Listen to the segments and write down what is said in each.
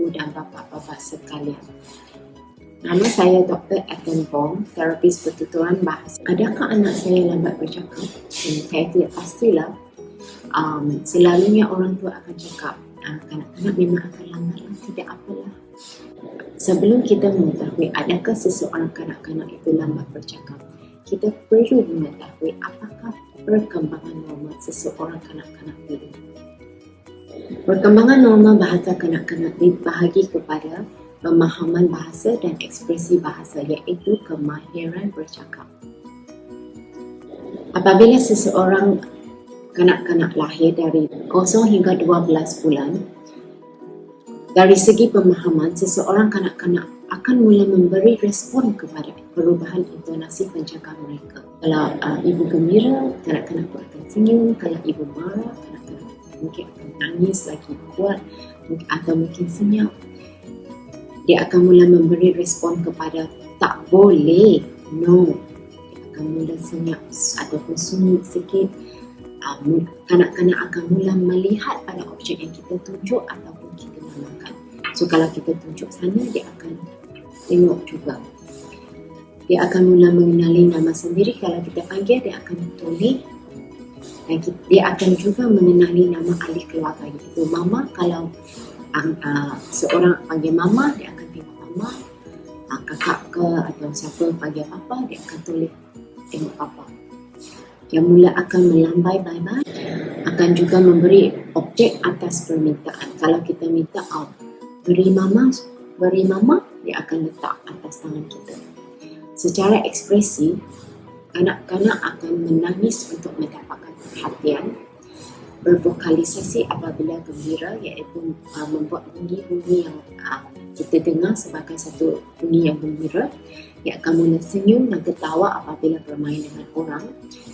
ibu dan bapa-bapa sekalian. Nama saya Dr. Ethan Bong, terapis pertuturan bahasa. Adakah anak saya lambat bercakap? Saya tidak pastilah. Selalunya orang tua akan cakap, kanak-kanak memang akan lambat, tidak apalah. Sebelum kita mengetahui adakah seseorang kanak-kanak itu lambat bercakap, kita perlu mengetahui apakah perkembangan normal seseorang kanak-kanak itu. Perkembangan normal bahasa kanak-kanak dibahagi kepada pemahaman bahasa dan ekspresi bahasa, iaitu kemahiran bercakap. Apabila seseorang kanak-kanak lahir dari 0 hingga 12 bulan, dari segi pemahaman, seseorang kanak-kanak akan mula memberi respon kepada perubahan intonasi pencakap mereka. Kalau ibu gembira, kanak-kanak akan senyum. Kalau ibu marah, kanak-kanak mungkin akan menangis lagi kuat atau mungkin senyap. Dia akan mula memberi respon kepada tak boleh, no. Dia akan mula senyap ataupun sungit sikit. Kanak-kanak akan mula melihat pada objek yang kita tunjuk ataupun kita namakan. So kalau kita tunjuk sana, dia akan tengok juga. Dia akan mula mengenali nama sendiri. Kalau kita panggil, dia akan toleh. Dan dia akan juga mengenali nama ahli keluarga, iaitu mama. Kalau seorang panggil mama, dia akan tengok mama. Kakak ke atau siapa panggil papa, dia akan toleh tengok papa. Dia mula akan melambai bye-bye, akan juga memberi objek atas permintaan. Kalau kita minta beri mama, dia akan letak atas tangan kita. Secara ekspresi, kanak-kanak akan menangis untuk mendapatkan perhatian, bervokalisasi apabila gembira, iaitu membuat bunyi-bunyi yang kita dengar sebagai satu bunyi yang gembira. Dia akan mula senyum dan ketawa apabila bermain dengan orang,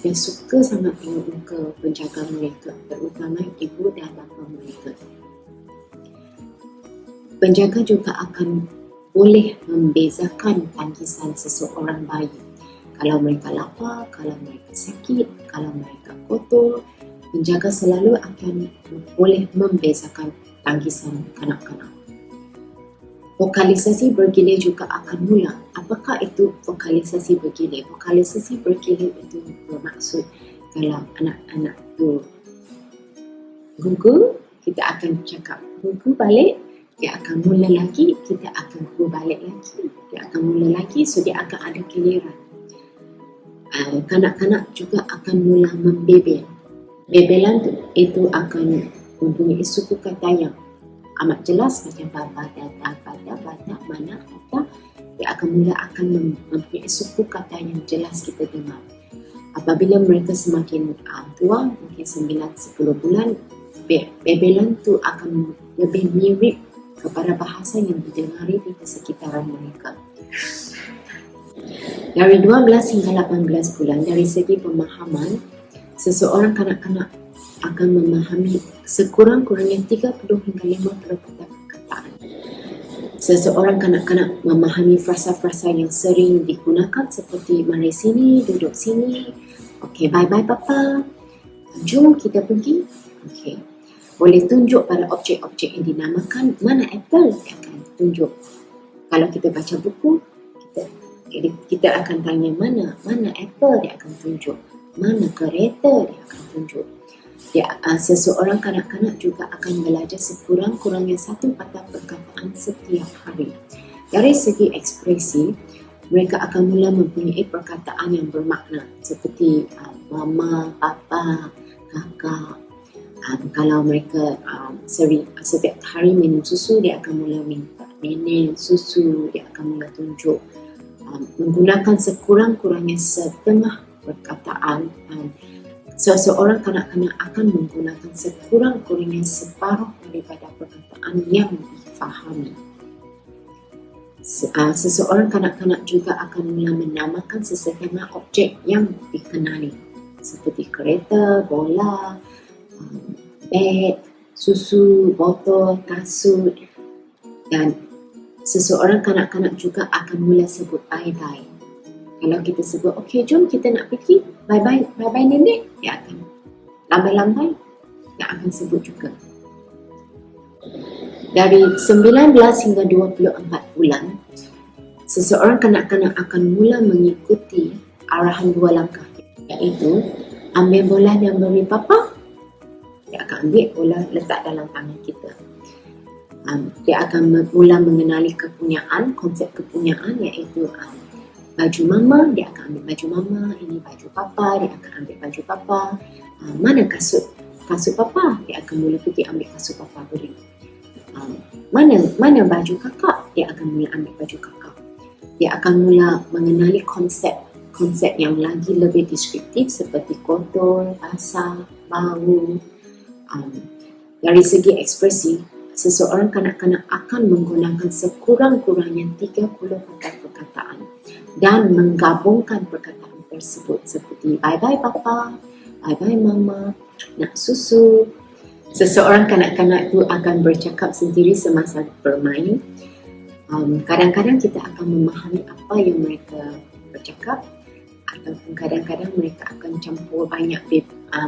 dan suka sangat tengok muka penjaga mereka, terutama ibu dan bapa mereka. Penjaga juga akan boleh membezakan tangisan seseorang bayi. Kalau mereka lapar, kalau mereka sakit, kalau mereka kotor, penjaga selalu akan boleh membezakan tangisan kanak-kanak. Vokalisasi bergilir juga akan mula. Apakah itu vokalisasi bergilir? Vokalisasi bergilir itu bermaksud kalau anak-anak itu gugur, kita akan cakap gugur balik. Dia akan mula lagi, kita akan gugur balik lagi. Dia akan mula lagi, so dia akan ada giliran. Kanak-kanak juga akan mula membebel. Bebelan itu akan mempunyai suku kata yang amat jelas, macam baba, dada, bada, mana, kata. Dia akan mempunyai suku kata yang jelas kita dengar. Apabila mereka semakin tua, mungkin 9-10 bulan, bebelan tu akan lebih mirip kepada bahasa yang didengari di sekitaran mereka. Dari 12 hingga 18 bulan, dari segi pemahaman, seseorang kanak-kanak akan memahami sekurang-kurangnya 30 hingga 50 perkataan. Seseorang kanak-kanak memahami frasa-frasa yang sering digunakan seperti mari sini, duduk sini, okey, bye-bye papa, jom kita pergi. Okey. Boleh tunjuk pada objek-objek yang dinamakan. Mana apple? Dia akan tunjuk. Kalau kita baca buku, kita akan tanya mana apple, dia akan tunjuk. Mana kereta, dia akan tunjuk. Seseorang kanak-kanak juga akan belajar sekurang-kurangnya 1 patah perkataan setiap hari. Dari segi ekspresi, mereka akan mula mempunyai perkataan yang bermakna seperti mama, papa, kakak. Kalau mereka setiap hari minum susu, dia akan mula minta nenek susu, dia akan mula tunjuk. Menggunakan sekurang-kurangnya setengah perkataan. Seseorang kanak-kanak akan menggunakan sekurang-kurangnya separuh daripada perkataan yang difahami. Seseorang kanak-kanak juga akan mula menamakan sesetengah objek yang dikenali seperti kereta, bola, beg, susu, botol, kasut, dan seseorang kanak-kanak juga akan mula sebut bye-bye. Kalau kita sebut, okey jom kita nak pergi, bye-bye nenek, dia akan lambai-lambai, dia akan sebut juga. Dari 19 hingga 24 bulan, seseorang kanak-kanak akan mula mengikuti arahan 2 langkah, iaitu ambil bola dan beri papa. Dia akan ambil bola, letak dalam tangan kita. Dia akan mula mengenali kepunyaan, konsep kepunyaan, iaitu baju mama, dia akan ambil baju mama, ini baju papa, dia akan ambil baju papa. Mana kasut papa, dia akan mula pergi ambil kasut papa beri. Mana baju kakak, dia akan mula ambil baju kakak. Dia akan mula mengenali konsep yang lagi lebih deskriptif seperti kotor, basah, bau. Dari segi ekspresi, seseorang kanak-kanak akan menggunakan sekurang-kurangnya 30 patah perkataan dan menggabungkan perkataan tersebut seperti bye-bye papa, bye-bye mama, nak susu. Seseorang kanak-kanak itu akan bercakap sendiri semasa bermain. Kadang-kadang kita akan memahami apa yang mereka bercakap, ataupun kadang-kadang mereka akan campur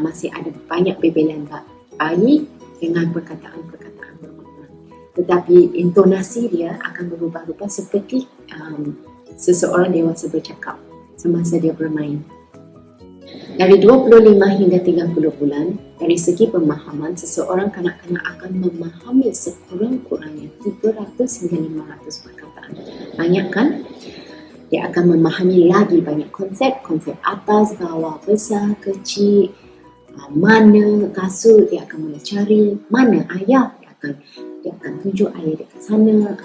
masih ada banyak bebelan bayi dengan perkataan-perkataan bermakna. Tetapi intonasi dia akan berubah-ubah seperti seseorang dewasa bercakap semasa dia bermain. Dari 25 hingga 30 bulan, dari segi pemahaman, seseorang kanak-kanak akan memahami sekurang-kurangnya 300 hingga 500 perkataan. Banyak kan? Dia akan memahami lagi banyak konsep atas, bawah, besar, kecil, mana kasut, dia akan mula cari, mana ayah, dia akan tunjuk ayah dekat sana.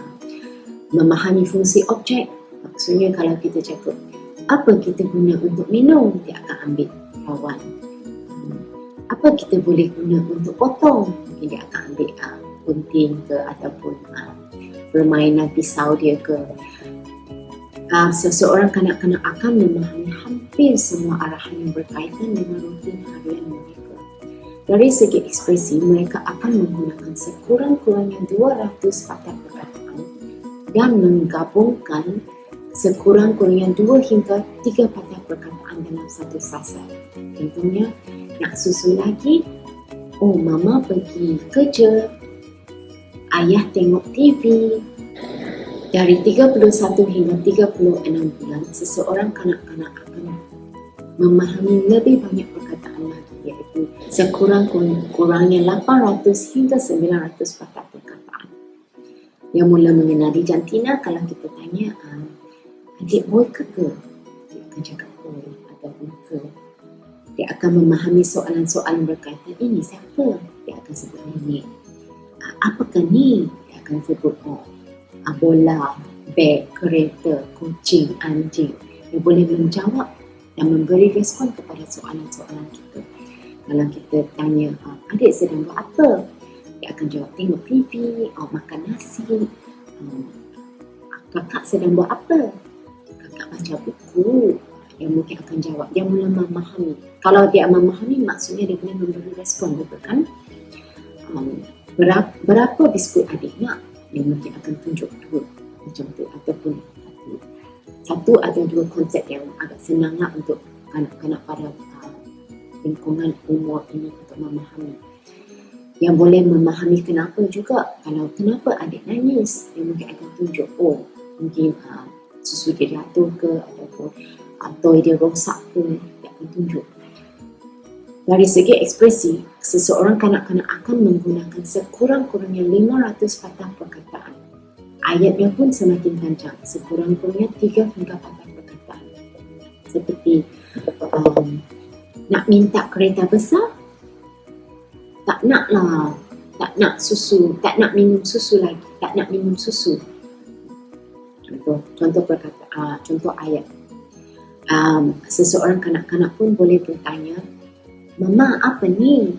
Memahami fungsi objek, maksudnya kalau kita cakap apa kita guna untuk minum, dia akan ambil lawan. Apa kita boleh guna untuk potong, mungkin dia akan ambil gunting ke ataupun permainan pisau dia ke. Seseorang kanak-kanak akan memahami hampir semua arahan yang berkaitan dengan rutin harian mereka. Dari segi ekspresi, mereka akan menggunakan sekurang-kurangnya 200 patah perkataan dan menggabungkan sekurang-kurangnya 2 hingga 3 patah perkataan dalam satu frasa. Contohnya, nak susu lagi? Oh, mama pergi kerja. Ayah tengok TV. Dari 31 hingga 36 bulan, seseorang kanak-kanak akan memahami lebih banyak perkataan lagi, iaitu sekurang-kurangnya 800 hingga 900 patah perkataan. Yang mula mengenali jantina, kalau kita tanya, adik boy ke? Dia akan cakap boy ataupun ke. Dia akan memahami soalan-soalan berkaitan, ini siapa? Dia akan sebut ini. Apakah ni? Dia akan sebut bola, beg, kereta, kucing, anjing. Dia boleh menjawab dan memberi respon kepada soalan-soalan kita. Kalau kita tanya, adik sedang buat apa? Dia akan jawab, tengok TV, makan nasi. Kakak sedang buat apa? Kakak baca buku. Dia mungkin akan jawab. Dia mula memahami. Kalau dia memahami, maksudnya dia boleh memberi respon, betul kan? Berapa biskut adik nak? Dia mungkin akan tunjuk 2 macam tu, ataupun satu atau 2 konsep yang agak senanglah untuk kanak-kanak pada lingkungan umur ini untuk memahami. Yang boleh memahami kenapa juga. Kalau kenapa adik nangis, dia mungkin akan tunjuk, mungkin susu dia jatuh ke, ataupun toy dia rosak ke, dia akan tunjuk. Dari segi ekspresi, seseorang kanak-kanak akan menggunakan sekurang-kurangnya 500 patah perkataan. Ayatnya pun semakin panjang, sekurang-kurangnya 3 hingga 4 perkataan. Seperti, nak minta kereta besar? Tak nak lah, tak nak susu, tak nak minum susu lagi, tak nak minum susu. Contoh perkataan, contoh ayat. Seseorang kanak-kanak pun boleh bertanya, Mama, apa ni?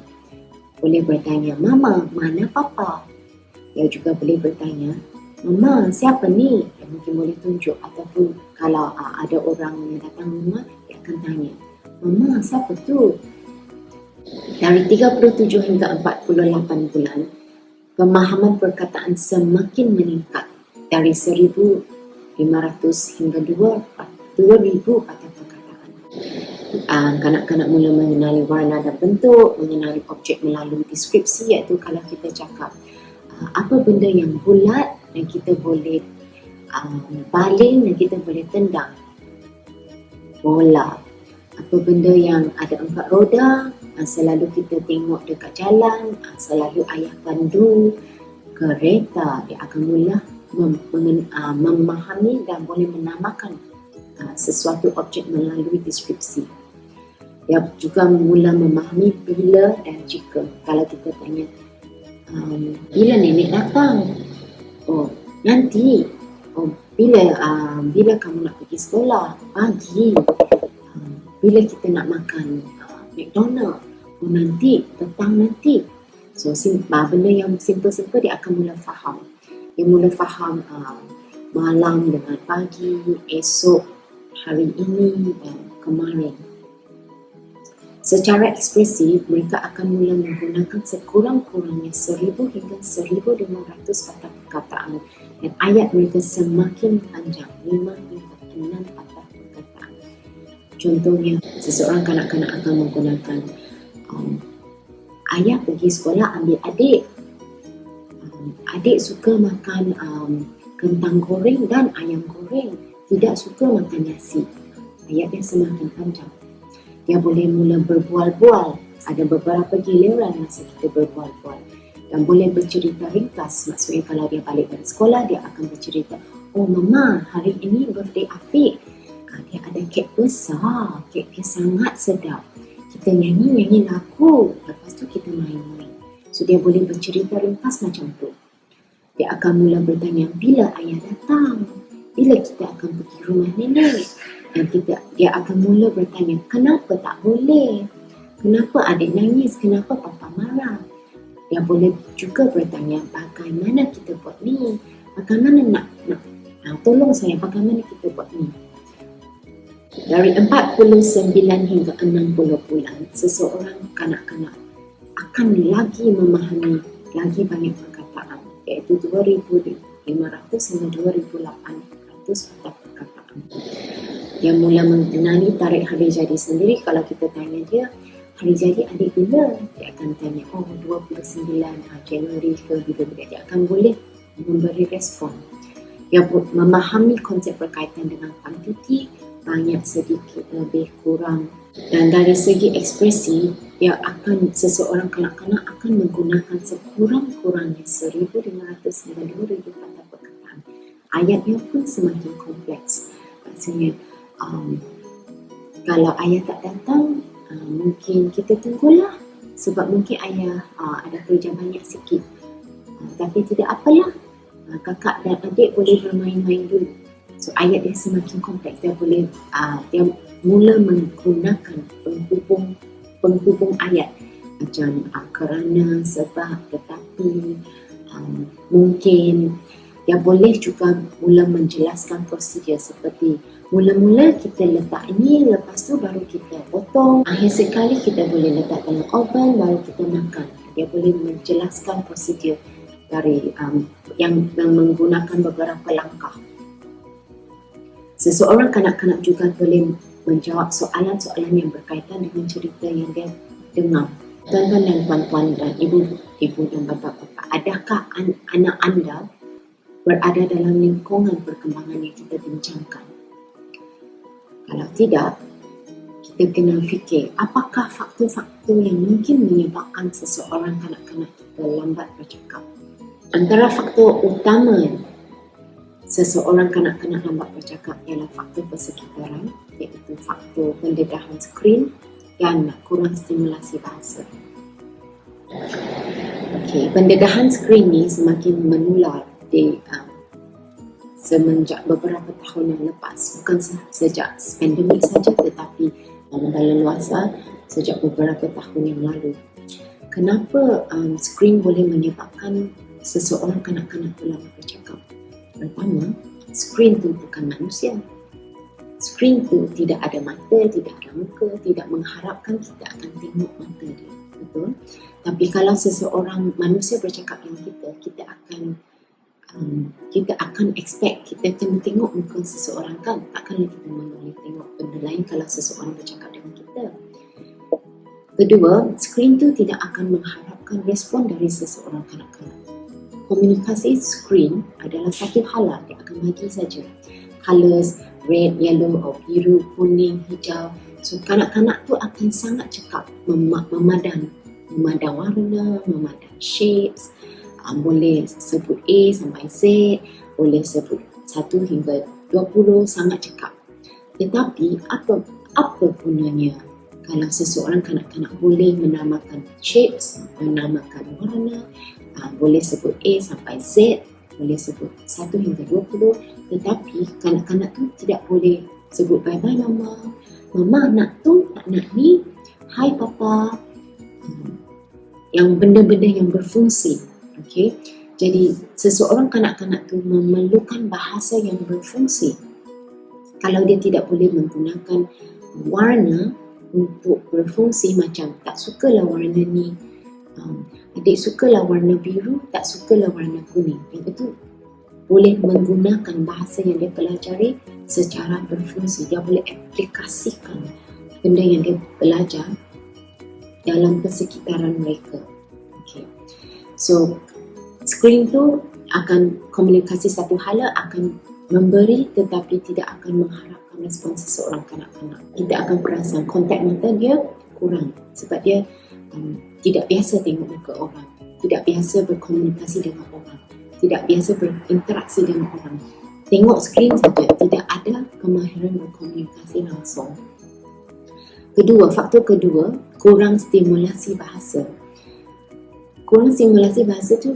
Boleh bertanya, Mama, mana papa? Dia juga boleh bertanya, Mama, siapa ni? Dia mungkin boleh tunjuk. Ataupun kalau ada orang yang datang rumah, dia akan tanya, Mama, siapa tu? Dari 37 hingga 48 bulan, pemahaman perkataan semakin meningkat dari 1,500 hingga 2,000 patah perkataan. Kanak-kanak mula mengenali warna dan bentuk, mengenali objek melalui deskripsi, iaitu kalau kita cakap apa benda yang bulat dan kita boleh baling dan kita boleh tendang. Bola. Apa benda yang ada 4 roda, selalu kita tengok dekat jalan, selalu ayah pandu. Kereta, dia akan mula memahami dan boleh menamakan sesuatu objek melalui deskripsi. Dia juga mula memahami bila dan jika. Kalau kita tanya, bila nenek datang? Oh, nanti. Oh, bila kamu nak pergi sekolah? Pagi. Bila kita nak makan McDonald? Oh, nanti, petang nanti. So, benda yang simple-simple dia akan mula faham. Dia mula faham malam dengan pagi, esok, hari ini dan kemarin. Secara ekspresif, mereka akan mula menggunakan sekurang-kurangnya 1000 hingga 1500 kata perkataan dan ayat mereka semakin panjang, 5 hingga 6 kata perkataan. Contohnya, seseorang kanak-kanak akan menggunakan ayah pergi sekolah ambil adik. Adik suka makan kentang goreng dan ayam goreng, tidak suka makan nasi. Ayat yang semakin panjang. Dia boleh mula berbual-bual. Ada beberapa giliran masa kita berbual-bual. Dan boleh bercerita ringkas. Maksudnya kalau dia balik dari sekolah, dia akan bercerita, oh mama, hari ini birthday Afiq. Dia ada kek besar. Kek dia sangat sedap. Kita nyanyi lagu. Lepas tu kita main-main. So dia boleh bercerita ringkas macam tu. Dia akan mula bertanya, bila ayah datang? Bila kita akan pergi rumah nenek? Dan dia akan mula bertanya, kenapa tak boleh? Kenapa adik nangis? Kenapa papa marah? Dia boleh juga bertanya, bagaimana kita buat ni? Bagaimana tolong saya, bagaimana kita buat ni? Dari 49 hingga 60 bulan, seseorang kanak-kanak akan lagi memahami lagi banyak perkataan, iaitu 2,500 hingga 2,800 kata perkataan. Dia mula mengenali tarikh hari jadi sendiri. Kalau kita tanya dia, hari jadi adik bila? Dia akan tanya, 29 Januari ke bila-bila. Dia akan boleh memberi respon. Dia memahami konsep berkaitan dengan kuantiti, banyak, sedikit, lebih, kurang. Dan dari segi ekspresi, seseorang kanak-kanak akan menggunakan sekurang-kurangnya 1,500 hingga 2,000 kata perkataan. Ayatnya pun semakin kompleks. Maksudnya, kalau ayah tak datang, mungkin kita tunggulah sebab mungkin ayah ada kerja banyak sikit. Tapi tidak apalah, kakak dan adik boleh bermain-main dulu. So ayat dia semakin kompleks. Dia mula menggunakan penghubung ayat macam kerana, sebab, tetapi, mungkin. Dia boleh juga mula menjelaskan prosedur seperti mula-mula kita letak ini, lepas tu baru kita potong. Akhir sekali kita boleh letak dalam oven, baru kita makan. Dia boleh menjelaskan prosedur dari yang menggunakan beberapa langkah. Seseorang kanak-kanak juga boleh menjawab soalan-soalan yang berkaitan dengan cerita yang dia dengar. Tuan-tuan dan puan-puan dan ibu dan bapa-bapa, adakah anak anda berada dalam lingkungan perkembangan yang kita bincangkan? Kalau tidak, kita kena fikir apakah faktor-faktor yang mungkin menyebabkan seseorang kanak-kanak kita lambat bercakap. Antara faktor utama seseorang kanak-kanak lambat bercakap ialah faktor persekitaran, iaitu faktor pendedahan skrin dan kurang stimulasi bahasa. Pendedahan skrin ni semakin menular semenjak beberapa tahun yang lepas, bukan sejak pandemik saja tetapi dalam sejak beberapa tahun yang lalu. Kenapa skrin boleh menyebabkan seseorang kanak-kanak lambat bercakap? Pertama, skrin tu bukan manusia. Skrin tu tidak ada mata, tidak ada muka, tidak mengharapkan kita akan tengok mata dia. Betul? Tapi kalau seseorang manusia bercakap dengan kita akan expect, kita kena tengok muka seseorang kan. Takkanlah kita boleh tengok benda lain kalau seseorang bercakap dengan kita. Kedua, skrin tu tidak akan mengharapkan respon dari seseorang kanak-kanak. komunikasi skrin adalah satu hala, dia akan bagi saja colors, red, yellow, or biru, kuning, hijau. So kanak-kanak tu akan sangat cekap memandang warna, memandang shapes. Boleh sebut A sampai Z, boleh sebut 1 hingga 20, sangat cekap. Tetapi apa gunanya kalau seseorang kanak-kanak boleh menamakan shapes, menamakan warna, boleh sebut A sampai Z, boleh sebut 1 hingga 20, tetapi kanak-kanak tu tidak boleh sebut bye-bye mama nak tu, nak ni, hai papa, yang benda-benda yang berfungsi. Okay? Jadi seseorang kanak-kanak tu memerlukan bahasa yang berfungsi. Kalau dia tidak boleh menggunakan warna untuk berfungsi, macam tak sukalah warna ni, adik sukalah warna biru, tak sukalah warna kuning, yang itu boleh menggunakan bahasa yang dia pelajari secara berfungsi. Dia boleh aplikasikan benda yang dia belajar dalam persekitaran mereka. Okay. So skrin tu akan komunikasi satu hala, akan memberi tetapi tidak akan mengharapkan respon seseorang kanak-kanak. Kita akan perasan kontak mata dia kurang sebab dia tidak biasa tengok muka orang, tidak biasa berkomunikasi dengan orang, tidak biasa berinteraksi dengan orang. Tengok skrin saja, tidak ada kemahiran berkomunikasi langsung. Faktor kedua, kurang stimulasi bahasa. Kurang stimulasi bahasa tu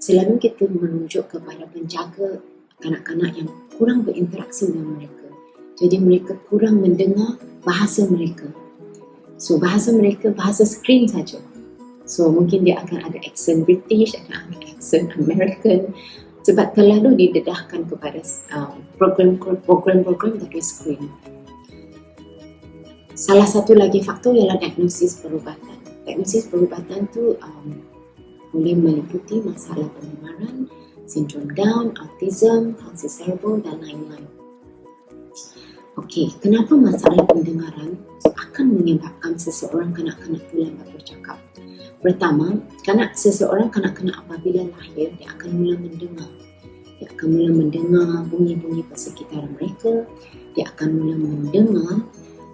selalu kita merujuk kepada penjaga kanak-kanak yang kurang berinteraksi dengan mereka. Jadi mereka kurang mendengar bahasa mereka. So bahasa mereka, bahasa skrin saja. So mungkin dia akan ada accent British, akan ada accent American, sebab terlalu didedahkan kepada program-program dari skrin. Salah satu lagi faktor ialah diagnosis perubatan. Diagnosis perubatan tu boleh meliputi masalah pendengaran, sindrom Down, autism, palsy cerebral dan lain-lain. Okey, kenapa masalah pendengaran akan menyebabkan seseorang kanak-kanak tu lambat bercakap? Pertama, seseorang kanak-kanak apabila lahir, dia akan mula mendengar. Dia akan mula mendengar bunyi-bunyi persekitaran mereka. Dia akan mula mendengar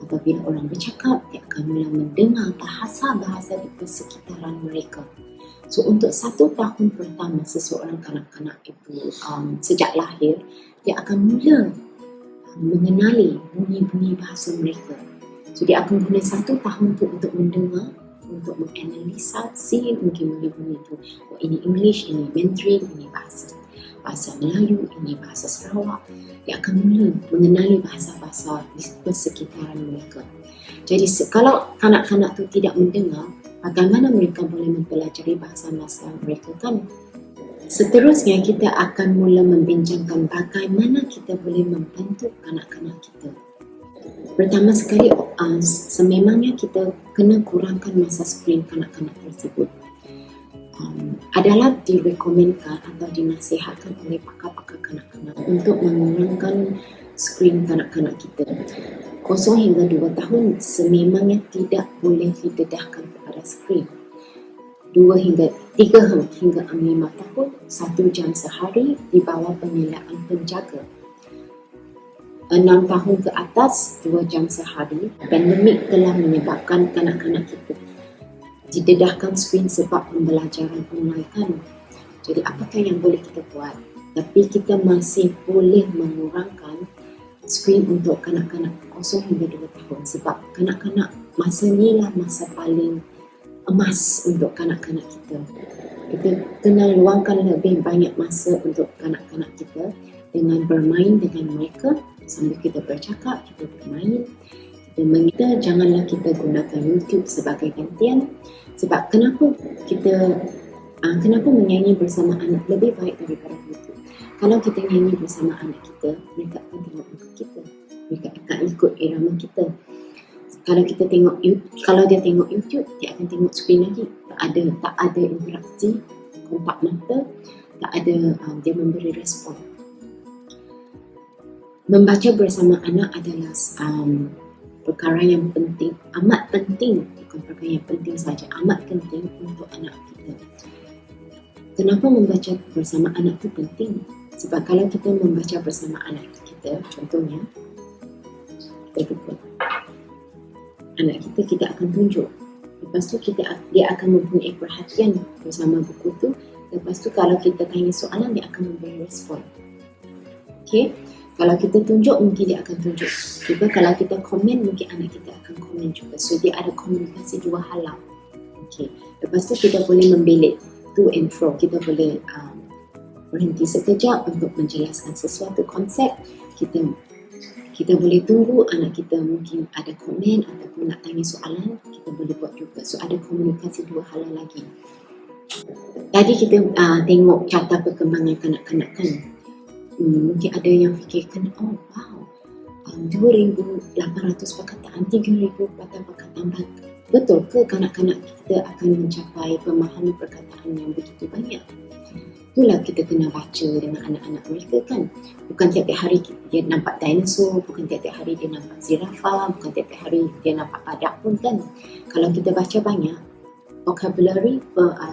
apabila orang bercakap, dia akan mula mendengar bahasa-bahasa di persekitaran mereka. So untuk 1 tahun pertama seseorang kanak-kanak itu sejak lahir, dia akan mula mengenali bunyi-bunyi bahasa mereka. So dia akan guna 1 tahun tu untuk mendengar, untuk menganalisasi mungkin bunyi-bunyi itu. Oh, ini English, ini Mandarin, ini bahasa Melayu, ini bahasa Sarawak. Dia akan mula mengenali bahasa-bahasa di persekitaran mereka. Jadi kalau kanak-kanak tu tidak mendengar, bagaimana mereka boleh mempelajari bahasa-bahasa mereka kan? Seterusnya kita akan mula membincangkan bagaimana kita boleh membantu kanak-kanak kita. Pertama sekali, sememangnya kita kena kurangkan masa skrin kanak-kanak tersebut. Adalah direkomendkan atau dinasihatkan oleh pakar-pakar kanak-kanak untuk mengurangkan skrin kanak-kanak kita. 0 hingga 2 tahun sememangnya tidak boleh didedahkan kepada skrin. 3 hingga 5 tahun, 1 jam sehari di bawah pengelaan penjaga. 6 tahun ke atas, 2 jam sehari. Pandemik telah menyebabkan kanak-kanak kita didedahkan skrin sebab pembelajaran online kan. Jadi apakah yang boleh kita buat? Tapi kita masih boleh mengurangkan skrin untuk kanak-kanak 0 hingga 2 tahun sebab kanak-kanak masa ni lah masa paling emas untuk kanak-kanak kita. Kita kena luangkan lebih banyak masa untuk kanak-kanak kita dengan bermain dengan mereka sambil kita bercakap, kita bermain. Janganlah kita gunakan YouTube sebagai gantian. Sebab kenapa menyanyi bersama anak lebih baik daripada YouTube? Kalau kita nyanyi bersama anak kita, mereka akan tengok muka kita, mereka akan ikut irama kita. Kalau dia tengok YouTube, dia akan tengok skrin lagi. Tak ada interaksi, kontak mata, tak ada dia memberi respon. Membaca bersama anak adalah perkara yang penting, amat penting, bukan perkara yang penting saja, amat penting untuk anak kita. Kenapa membaca bersama anak itu penting? Sebab kalau kita membaca bersama anak kita, contohnya, kita lupa. Anak kita akan tunjuk. Lepas tu dia akan mempunyai perhatian bersama buku tu. Lepas tu kalau kita tanya soalan, dia akan memberi respon. Okay? Kalau kita tunjuk, mungkin dia akan tunjuk. Juga kalau kita komen, mungkin anak kita akan komen juga. So dia ada komunikasi dua halau. Okay. Lepas tu kita boleh membelit to and fro. Kita boleh berhenti sekejap untuk menjelaskan sesuatu konsep. Kita boleh tunggu anak kita mungkin ada komen ataupun nak tanya soalan, kita boleh buat juga. So ada komunikasi dua halau lagi. Tadi kita tengok carta perkembangan kanak-kanak kan. Mungkin ada yang fikirkan, oh wow, 2,800 perkataan, 3,000 perkataan. Betul ke kanak-kanak kita akan mencapai pemahaman perkataan yang begitu banyak? Itulah kita kena baca dengan anak-anak mereka kan. Bukan tiap-tiap hari dia nampak dinosaur, bukan tiap-tiap hari dia nampak zirafah, bukan tiap-tiap hari dia nampak badak pun kan. Kalau kita baca banyak, vocabulary,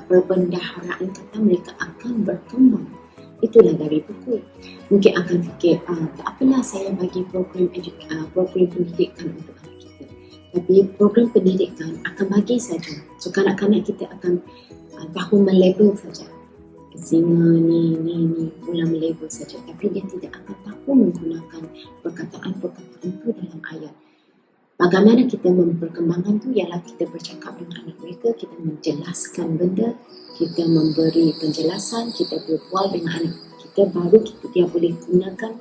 perbendaharaan kata mereka akan berkembang. Itulah dari buku. Mungkin akan fikir, tak apalah saya bagi program pendidikan untuk anak kita. Tapi program pendidikan akan bagi saja. So kanak-kanak kita akan tahu melabel saja. Singa ni, mula melabel saja. Tapi dia tidak akan tahu menggunakan perkataan-perkataan itu dalam ayat. Bagaimana kita memperkembangkan tu ialah kita bercakap dengan anak mereka, kita menjelaskan benda, kita memberi penjelasan, kita berbual dengan anak kita, baru dia boleh gunakan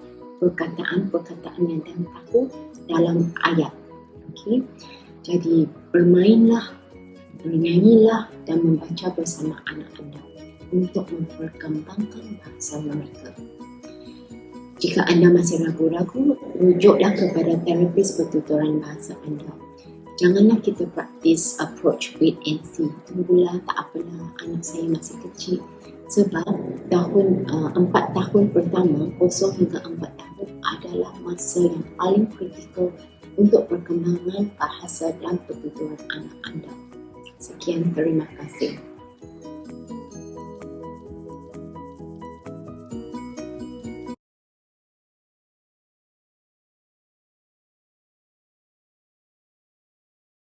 perkataan-perkataan yang dia tahu dalam ayat. Okay? Jadi bermainlah, bernyanyilah dan membaca bersama anak anda untuk memperkembangkan bahasa mereka. Jika anda masih ragu-ragu, rujuklah kepada terapis pertuturan bahasa anda. Janganlah kita praktis approach wait and see. Tunggulah, tak apalah, anak saya masih kecil. Sebab 4 tahun pertama, 0 hingga 4 tahun adalah masa yang paling kritikal untuk perkembangan bahasa dan pertuturan anak anda. Sekian, terima kasih.